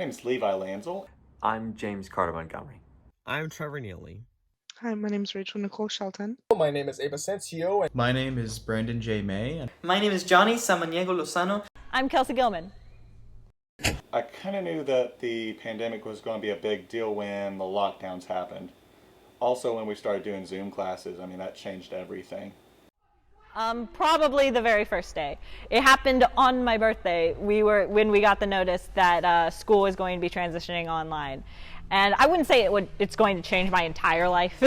name's Levi Lanzel. I'm James Carter Montgomery. I'm Trevor Neely. Hi, my name is Rachel Nicole Shelton. My name is Ava Sancio. My name is Brandon J. May. My name is Johnny Samaniego Lozano. I'm Kelsey Gilman. I kind of knew that the pandemic was going to be a big deal when the lockdowns happened. Also, when we started doing Zoom classes, I mean, that changed everything. Probably the very first day. It happened on my birthday. When we got the notice that school was going to be transitioning online. And I wouldn't say it's going to change my entire life,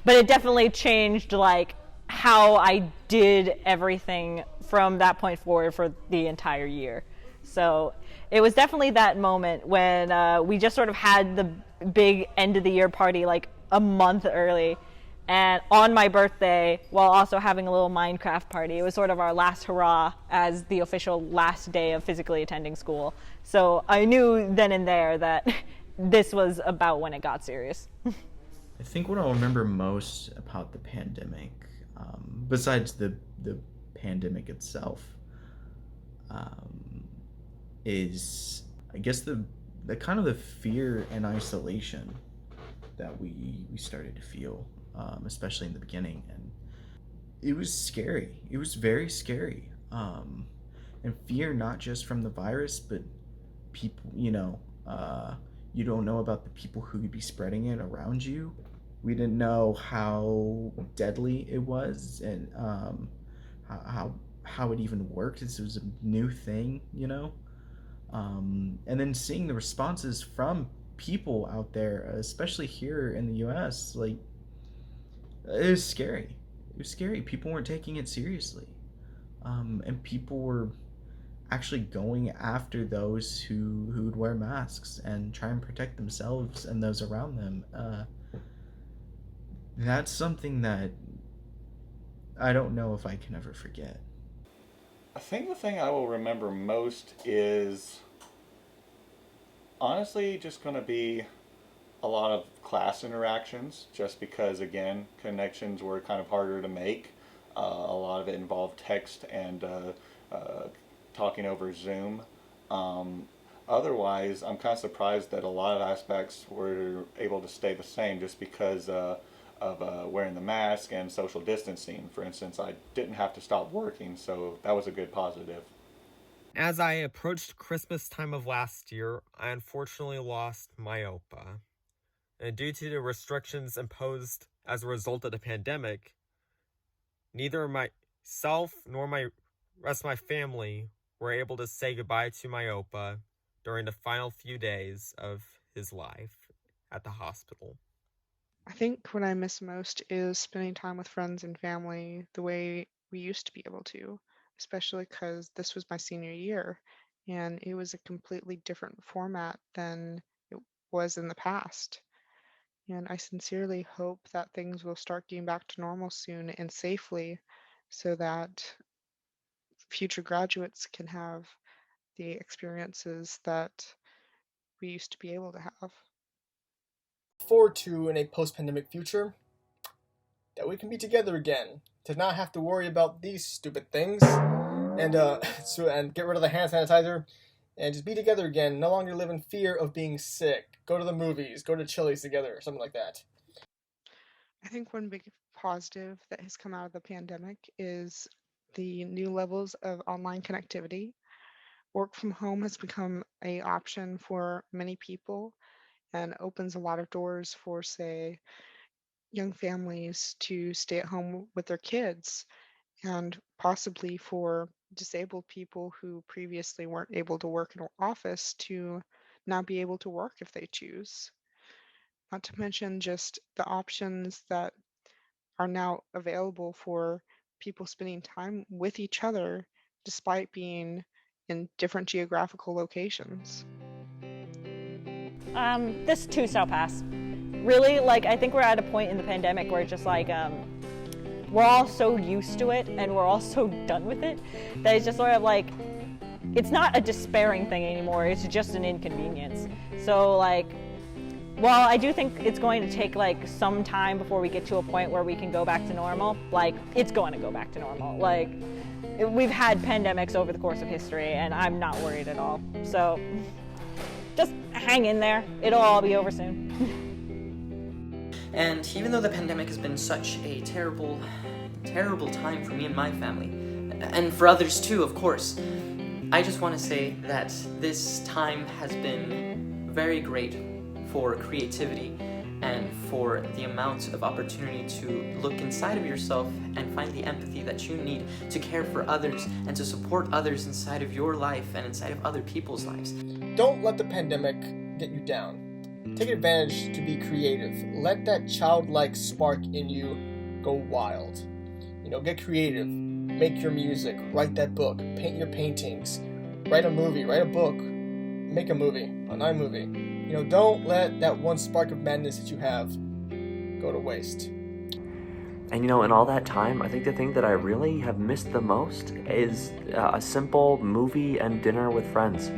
but it definitely changed like how I did everything from that point forward for the entire year. So it was definitely that moment when we just sort of had the big end of the year party like a month early. And on my birthday, while also having a little Minecraft party. It was sort of our last hurrah as the official last day of physically attending school. So I knew then and there that this was about when it got serious. I think what I'll remember most about the pandemic, besides the pandemic itself, is I guess the kind of the fear and isolation that we started to feel. Especially in the beginning, and it was scary. It was very scary, and fear not just from the virus, but people. You don't know about the people who could be spreading it around you. We didn't know how deadly it was, and how it even worked. This was a new thing, and then seeing the responses from people out there, especially here in the U.S., like. It was scary. It was scary. People weren't taking it seriously. And people were actually going after those who would wear masks and try and protect themselves and those around them. That's something that I don't know if I can ever forget. I think the thing I will remember most is honestly just going to be a lot of class interactions, just because again connections were kind of harder to make. A lot of it involved text and talking over Zoom. Otherwise, I'm kind of surprised that a lot of aspects were able to stay the same just because of wearing the mask and social distancing. For instance, I didn't have to stop working, so that was a good positive. As I approached Christmas time of last year, I unfortunately lost my Opa. And due to the restrictions imposed as a result of the pandemic, neither myself nor my rest of my family were able to say goodbye to my Opa during the final few days of his life at the hospital. I think what I miss most is spending time with friends and family the way we used to be able to, especially because this was my senior year and it was a completely different format than it was in the past. And I sincerely hope that things will start getting back to normal soon and safely so that future graduates can have the experiences that we used to be able to have. Forward to in a post-pandemic future that we can be together again, to not have to worry about these stupid things, and get rid of the hand sanitizer, and just be together again, no longer live in fear of being sick, go to the movies, go to Chili's together, or something like that. I think one big positive that has come out of the pandemic is the new levels of online connectivity. Work from home has become an option for many people and opens a lot of doors for, say, young families to stay at home with their kids, and possibly for disabled people who previously weren't able to work in an office to now be able to work if they choose. Not to mention just the options that are now available for people spending time with each other despite being in different geographical locations. This too shall pass. Really, I think we're at a point in the pandemic where it's just we're all so used to it and we're all so done with it that it's just sort of it's not a despairing thing anymore, it's just an inconvenience. So while I do think it's going to take some time before we get to a point where we can go back to normal, it's going to go back to normal. We've had pandemics over the course of history and I'm not worried at all. So just hang in there. It'll all be over soon. And even though the pandemic has been such a terrible, terrible time for me and my family, and for others too, of course, I just want to say that this time has been very great for creativity and for the amount of opportunity to look inside of yourself and find the empathy that you need to care for others and to support others inside of your life and inside of other people's lives. Don't let the pandemic get you down. Take advantage to be creative. Let that childlike spark in you go wild. Get creative. Make your music. Write that book. Paint your paintings. Write a movie. Write a book. Make a movie. An iMovie. Don't let that one spark of madness that you have go to waste. And in all that time, I think the thing that I really have missed the most is a simple movie and dinner with friends.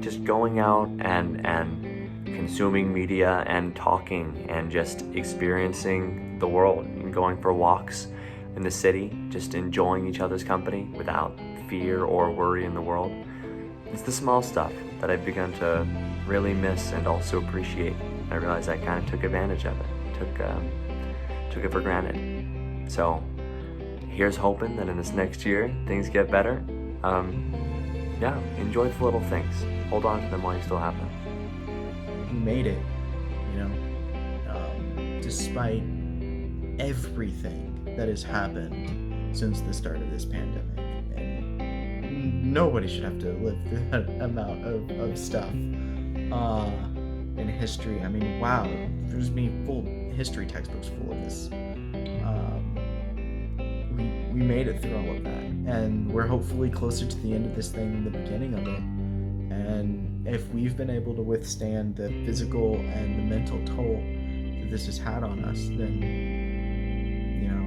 Just going out and consuming media and talking and just experiencing the world and going for walks in the city, just enjoying each other's company without fear or worry in the world. It's the small stuff that I've begun to really miss and also appreciate. I realized I kind of took advantage of it, took it for granted. So here's hoping that in this next year things get better. Enjoy the little things. Hold on to them while you still have them. We made it, despite everything that has happened since the start of this pandemic. And nobody should have to live through that amount of stuff in history. I mean, wow, there's full history textbooks full of this. We made it through all of that, and we're hopefully closer to the end of this thing than the beginning of it. And if we've been able to withstand the physical and the mental toll that this has had on us, then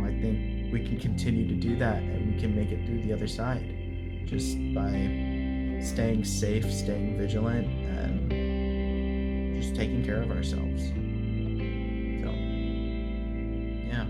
I think we can continue to do that, and we can make it through the other side just by staying safe, staying vigilant, and just taking care of ourselves. So, yeah.